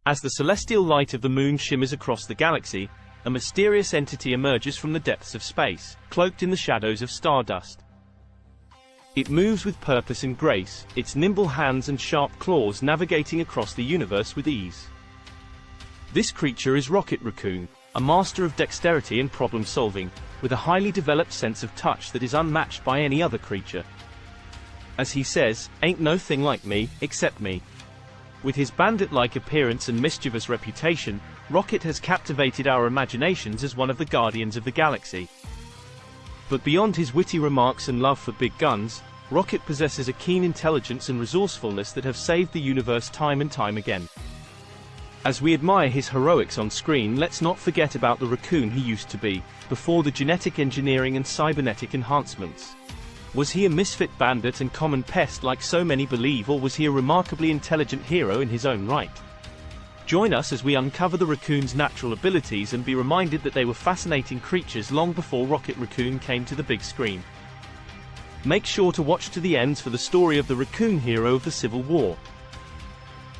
As the celestial light of the moon shimmers across the galaxy, a mysterious entity emerges from the depths of space, cloaked in the shadows of stardust. It moves with purpose and grace, its nimble hands and sharp claws navigating across the universe with ease. This creature is Rocket Raccoon, a master of dexterity and problem-solving, with a highly developed sense of touch that is unmatched by any other creature. As he says, "Ain't no thing like me, except me." With his bandit-like appearance and mischievous reputation, Rocket has captivated our imaginations as one of the guardians of the galaxy. But beyond his witty remarks and love for big guns, Rocket possesses a keen intelligence and resourcefulness that have saved the universe time and time again. As we admire his heroics on screen, let's not forget about the raccoon he used to be, before the genetic engineering and cybernetic enhancements. Was he a misfit bandit and common pest like so many believe, or was he a remarkably intelligent hero in his own right? Join us as we uncover the raccoon's natural abilities and be reminded that they were fascinating creatures long before Rocket Raccoon came to the big screen. Make sure to watch to the end for the story of the raccoon hero of the Civil War.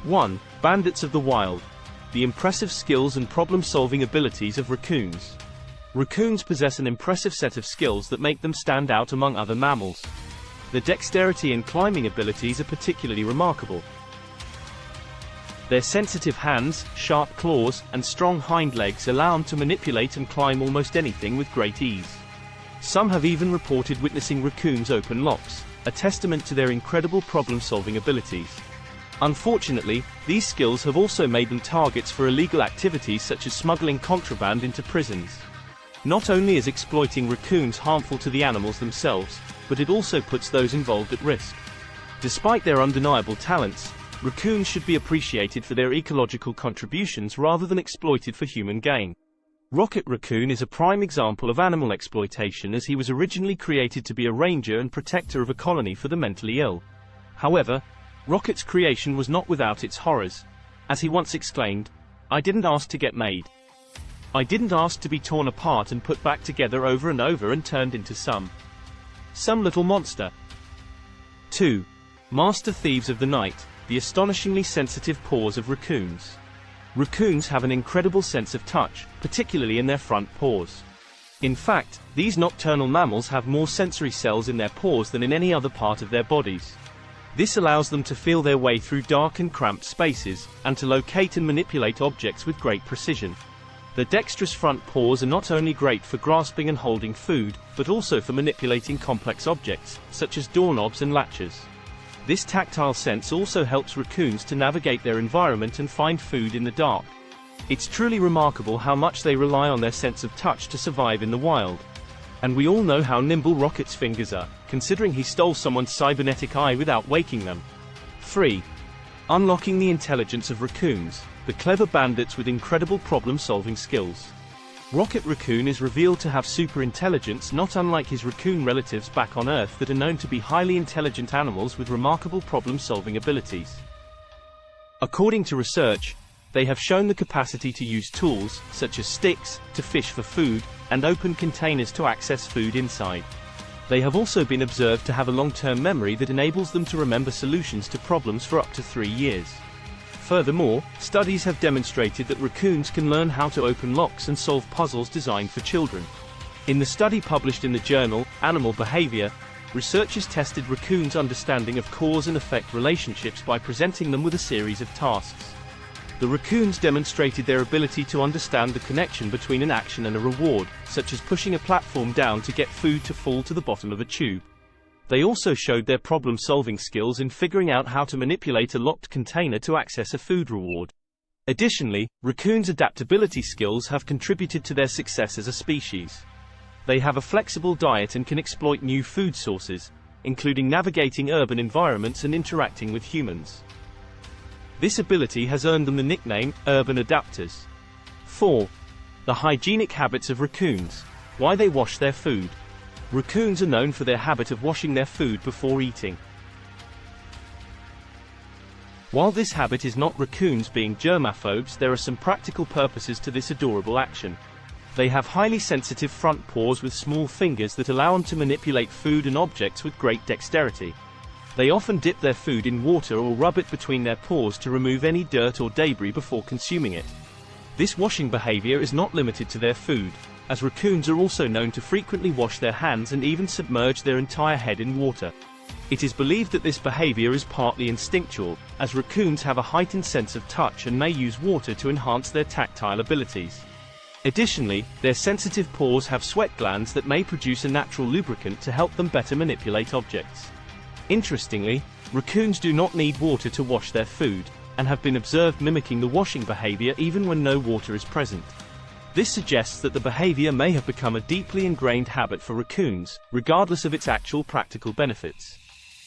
1. Bandits of the Wild. The impressive skills and problem-solving abilities of raccoons. Raccoons possess an impressive set of skills that make them stand out among other mammals. Their dexterity and climbing abilities are particularly remarkable. Their sensitive hands, sharp claws, and strong hind legs allow them to manipulate and climb almost anything with great ease. Some have even reported witnessing raccoons open locks, a testament to their incredible problem-solving abilities. Unfortunately, these skills have also made them targets for illegal activities such as smuggling contraband into prisons. Not only is exploiting raccoons harmful to the animals themselves, but it also puts those involved at risk. Despite their undeniable talents, raccoons should be appreciated for their ecological contributions rather than exploited for human gain. Rocket Raccoon is a prime example of animal exploitation, as he was originally created to be a ranger and protector of a colony for the mentally ill. However, Rocket's creation was not without its horrors. As he once exclaimed, "I didn't ask to get made. I didn't ask to be torn apart and put back together over and over and turned into some little monster." 2. Master Thieves of the Night. The astonishingly sensitive paws of raccoons. Raccoons have an incredible sense of touch, particularly in their front paws. In fact, these nocturnal mammals have more sensory cells in their paws than in any other part of their bodies. This allows them to feel their way through dark and cramped spaces, and to locate and manipulate objects with great precision. The dexterous front paws are not only great for grasping and holding food, but also for manipulating complex objects, such as doorknobs and latches. This tactile sense also helps raccoons to navigate their environment and find food in the dark. It's truly remarkable how much they rely on their sense of touch to survive in the wild. And we all know how nimble Rocket's fingers are, considering he stole someone's cybernetic eye without waking them. 3. Unlocking the intelligence of raccoons. The clever bandits with incredible problem-solving skills. Rocket Raccoon is revealed to have super intelligence, not unlike his raccoon relatives back on Earth that are known to be highly intelligent animals with remarkable problem-solving abilities. According to research, they have shown the capacity to use tools, such as sticks, to fish for food, and open containers to access food inside. They have also been observed to have a long-term memory that enables them to remember solutions to problems for up to 3 years. Furthermore, studies have demonstrated that raccoons can learn how to open locks and solve puzzles designed for children. In the study published in the journal, Animal Behavior, researchers tested raccoons' understanding of cause and effect relationships by presenting them with a series of tasks. The raccoons demonstrated their ability to understand the connection between an action and a reward, such as pushing a platform down to get food to fall to the bottom of a tube. They also showed their problem-solving skills in figuring out how to manipulate a locked container to access a food reward. Additionally, raccoons' adaptability skills have contributed to their success as a species. They have a flexible diet and can exploit new food sources, including navigating urban environments and interacting with humans. This ability has earned them the nickname, urban adapters. 4. The hygienic habits of raccoons. Why they wash their food. Raccoons are known for their habit of washing their food before eating. While this habit is not raccoons being germaphobes, there are some practical purposes to this adorable action. They have highly sensitive front paws with small fingers that allow them to manipulate food and objects with great dexterity. They often dip their food in water or rub it between their paws to remove any dirt or debris before consuming it. This washing behavior is not limited to their food, as raccoons are also known to frequently wash their hands and even submerge their entire head in water. It is believed that this behavior is partly instinctual, as raccoons have a heightened sense of touch and may use water to enhance their tactile abilities. Additionally, their sensitive paws have sweat glands that may produce a natural lubricant to help them better manipulate objects. Interestingly, raccoons do not need water to wash their food, and have been observed mimicking the washing behavior even when no water is present. This suggests that the behavior may have become a deeply ingrained habit for raccoons, regardless of its actual practical benefits.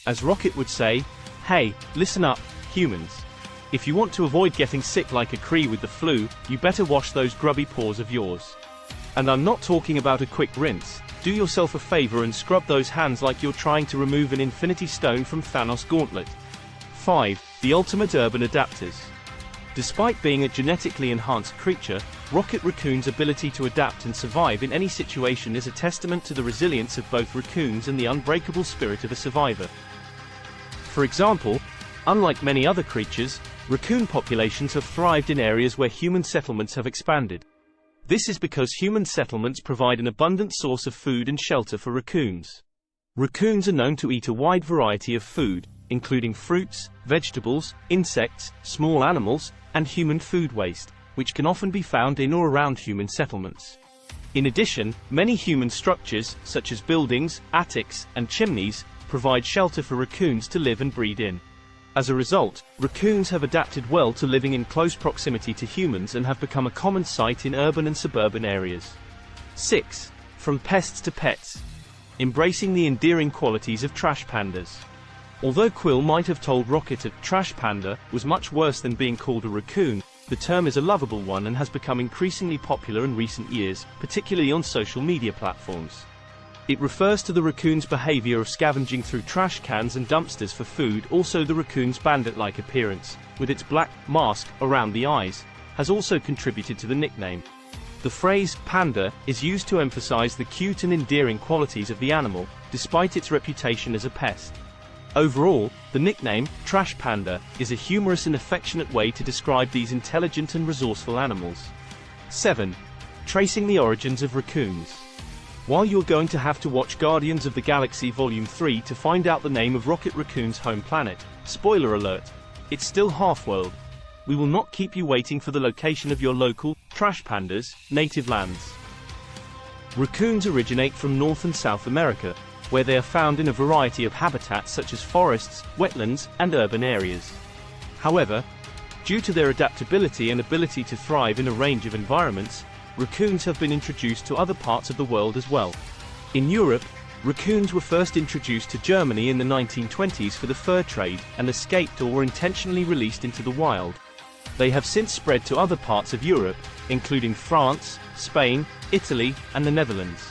As Rocket would say, "Hey, listen up, humans. If you want to avoid getting sick like a Cree with the flu, you better wash those grubby paws of yours. And I'm not talking about a quick rinse. Do yourself a favor and scrub those hands like you're trying to remove an infinity stone from Thanos' gauntlet." 5. The ultimate urban adapters. Despite being a genetically enhanced creature, Rocket Raccoon's ability to adapt and survive in any situation is a testament to the resilience of both raccoons and the unbreakable spirit of a survivor. For example, unlike many other creatures, raccoon populations have thrived in areas where human settlements have expanded. This is because human settlements provide an abundant source of food and shelter for raccoons. Raccoons are known to eat a wide variety of food, including fruits, vegetables, insects, small animals, and human food waste, which can often be found in or around human settlements. In addition, many human structures, such as buildings, attics, and chimneys, provide shelter for raccoons to live and breed in. As a result, raccoons have adapted well to living in close proximity to humans and have become a common sight in urban and suburban areas. 6. From pests to pets. Embracing the endearing qualities of trash pandas. Although Quill might have told Rocket a trash panda was much worse than being called a raccoon, the term is a lovable one and has become increasingly popular in recent years, particularly on social media platforms. It refers to the raccoon's behavior of scavenging through trash cans and dumpsters for food. Also, the raccoon's bandit-like appearance, with its black mask around the eyes, has also contributed to the nickname. The phrase panda is used to emphasize the cute and endearing qualities of the animal, despite its reputation as a pest. Overall, the nickname trash panda is a humorous and affectionate way to describe these intelligent and resourceful animals. 7. Tracing the origins of raccoons. While you're going to have to watch Guardians of the Galaxy Volume 3 to find out the name of Rocket Raccoon's home planet, spoiler alert, it's still Half-World. We will not keep you waiting for the location of your local, trash pandas, native lands. Raccoons originate from North and South America, where they are found in a variety of habitats such as forests, wetlands, and urban areas. However, due to their adaptability and ability to thrive in a range of environments, raccoons have been introduced to other parts of the world as well. In Europe, raccoons were first introduced to Germany in the 1920s for the fur trade, and escaped or were intentionally released into the wild. They have since spread to other parts of Europe, including France, Spain, Italy, and the Netherlands.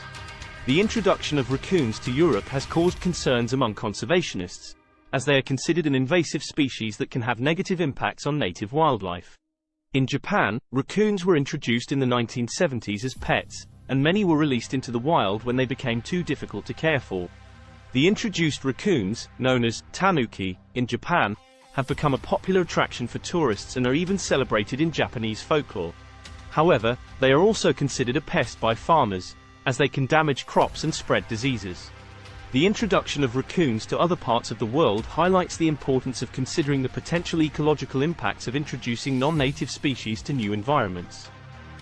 The introduction of raccoons to Europe has caused concerns among conservationists, as they are considered an invasive species that can have negative impacts on native wildlife. In Japan, raccoons were introduced in the 1970s as pets, and many were released into the wild when they became too difficult to care for. The introduced raccoons, known as tanuki, in Japan, have become a popular attraction for tourists and are even celebrated in Japanese folklore. However, they are also considered a pest by farmers, as they can damage crops and spread diseases. The introduction of raccoons to other parts of the world highlights the importance of considering the potential ecological impacts of introducing non-native species to new environments.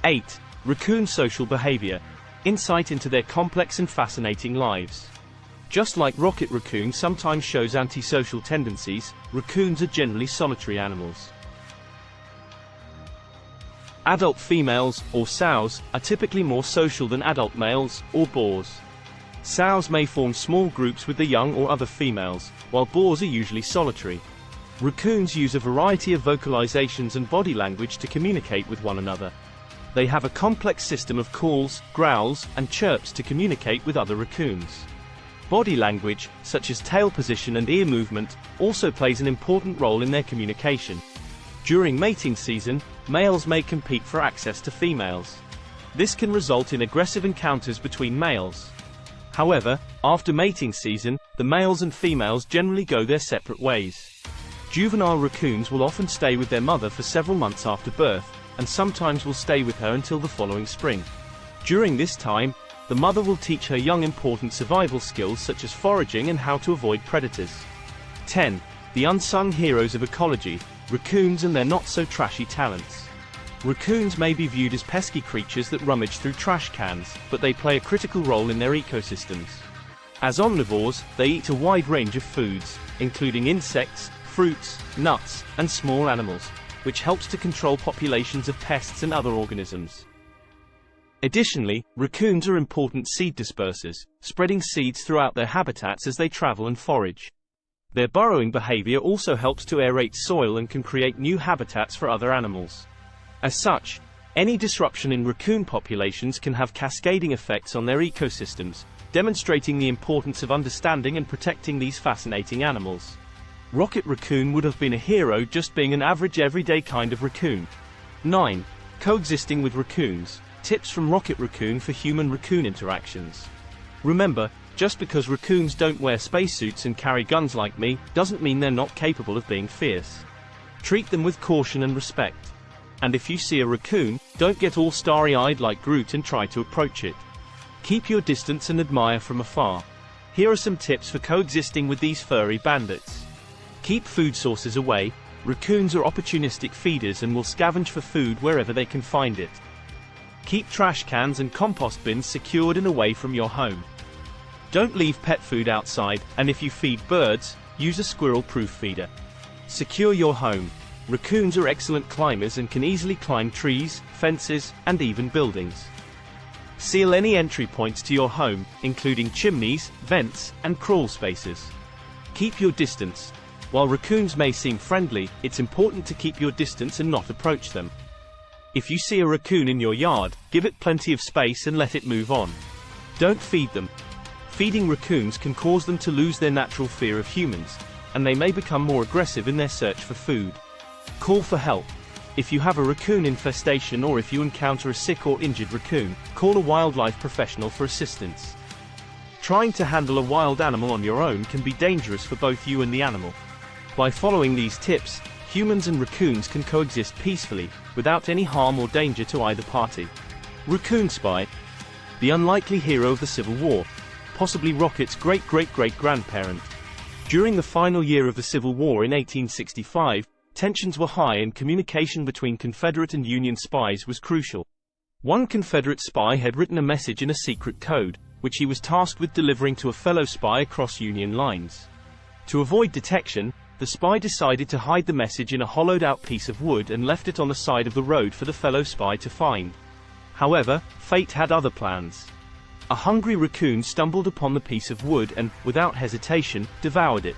8. Raccoon social behavior. Insight into their complex and fascinating lives. Just like Rocket Raccoon sometimes shows antisocial tendencies, raccoons are generally solitary animals. Adult females, or sows, are typically more social than adult males, or boars. Sows may form small groups with the young or other females, while boars are usually solitary. Raccoons use a variety of vocalizations and body language to communicate with one another. They have a complex system of calls, growls, and chirps to communicate with other raccoons. Body language, such as tail position and ear movement, also plays an important role in their communication. During mating season, males may compete for access to females. This can result in aggressive encounters between males. However, after mating season, the males and females generally go their separate ways. Juvenile raccoons will often stay with their mother for several months after birth, and sometimes will stay with her until the following spring. During this time, the mother will teach her young important survival skills such as foraging and how to avoid predators. 10. The unsung heroes of ecology, raccoons and their not-so-trashy talents. Raccoons may be viewed as pesky creatures that rummage through trash cans, but they play a critical role in their ecosystems. As omnivores, they eat a wide range of foods, including insects, fruits, nuts, and small animals, which helps to control populations of pests and other organisms. Additionally, raccoons are important seed dispersers, spreading seeds throughout their habitats as they travel and forage. Their burrowing behavior also helps to aerate soil and can create new habitats for other animals. As such, any disruption in raccoon populations can have cascading effects on their ecosystems, demonstrating the importance of understanding and protecting these fascinating animals. Rocket Raccoon would have been a hero just being an average everyday kind of raccoon. 9. Coexisting with raccoons. Tips from Rocket Raccoon for human-raccoon interactions. Remember, just because raccoons don't wear spacesuits and carry guns like me, doesn't mean they're not capable of being fierce. Treat them with caution and respect. And if you see a raccoon, don't get all starry-eyed like Groot and try to approach it. Keep your distance and admire from afar. Here are some tips for coexisting with these furry bandits. Keep food sources away. Raccoons are opportunistic feeders and will scavenge for food wherever they can find it. Keep trash cans and compost bins secured and away from your home. Don't leave pet food outside, and if you feed birds, use a squirrel-proof feeder. Secure your home. Raccoons are excellent climbers and can easily climb trees, fences, and even buildings. Seal any entry points to your home, including chimneys, vents, and crawl spaces. Keep your distance. While raccoons may seem friendly, it's important to keep your distance and not approach them. If you see a raccoon in your yard, give it plenty of space and let it move on. Don't feed them. Feeding raccoons can cause them to lose their natural fear of humans, and they may become more aggressive in their search for food. Call for help. If you have a raccoon infestation or if you encounter a sick or injured raccoon, call a wildlife professional for assistance. Trying to handle a wild animal on your own can be dangerous for both you and the animal. By following these tips, humans and raccoons can coexist peacefully, without any harm or danger to either party. Raccoon Spy. The unlikely hero of the Civil War. Possibly Rocket's great-great-great-grandparent. During the final year of the Civil War in 1865, tensions were high and communication between Confederate and Union spies was crucial. One Confederate spy had written a message in a secret code, which he was tasked with delivering to a fellow spy across Union lines. To avoid detection, the spy decided to hide the message in a hollowed-out piece of wood and left it on the side of the road for the fellow spy to find. However, fate had other plans. A hungry raccoon stumbled upon the piece of wood and, without hesitation, devoured it.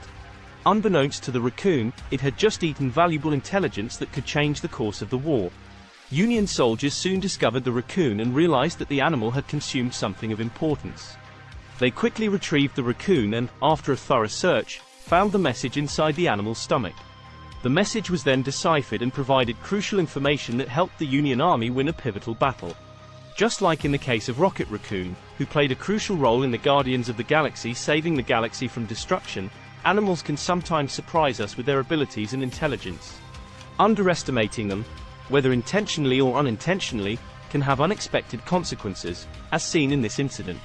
Unbeknownst to the raccoon, it had just eaten valuable intelligence that could change the course of the war. Union soldiers soon discovered the raccoon and realized that the animal had consumed something of importance. They quickly retrieved the raccoon and, after a thorough search, found the message inside the animal's stomach. The message was then deciphered and provided crucial information that helped the Union Army win a pivotal battle. Just like in the case of Rocket Raccoon, who played a crucial role in the Guardians of the Galaxy saving the galaxy from destruction, animals can sometimes surprise us with their abilities and intelligence. Underestimating them, whether intentionally or unintentionally, can have unexpected consequences, as seen in this incident.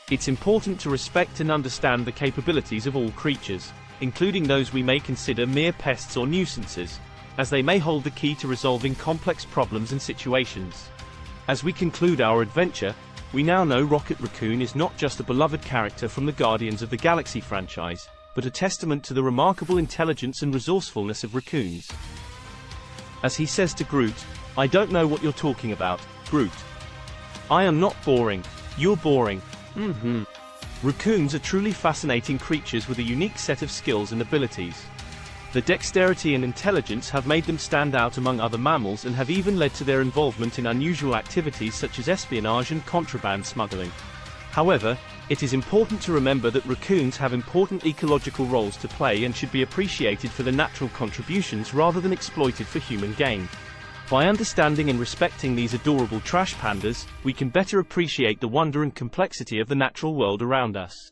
It's important to respect and understand the capabilities of all creatures, including those we may consider mere pests or nuisances, as they may hold the key to resolving complex problems and situations. As we conclude our adventure, we now know Rocket Raccoon is not just a beloved character from the Guardians of the Galaxy franchise, but a testament to the remarkable intelligence and resourcefulness of raccoons. As he says to Groot, "I don't know what you're talking about, Groot. I am not boring, you're boring." Raccoons are truly fascinating creatures with a unique set of skills and abilities. The dexterity and intelligence have made them stand out among other mammals and have even led to their involvement in unusual activities such as espionage and contraband smuggling. However, it is important to remember that raccoons have important ecological roles to play and should be appreciated for their natural contributions rather than exploited for human gain. By understanding and respecting these adorable trash pandas, we can better appreciate the wonder and complexity of the natural world around us.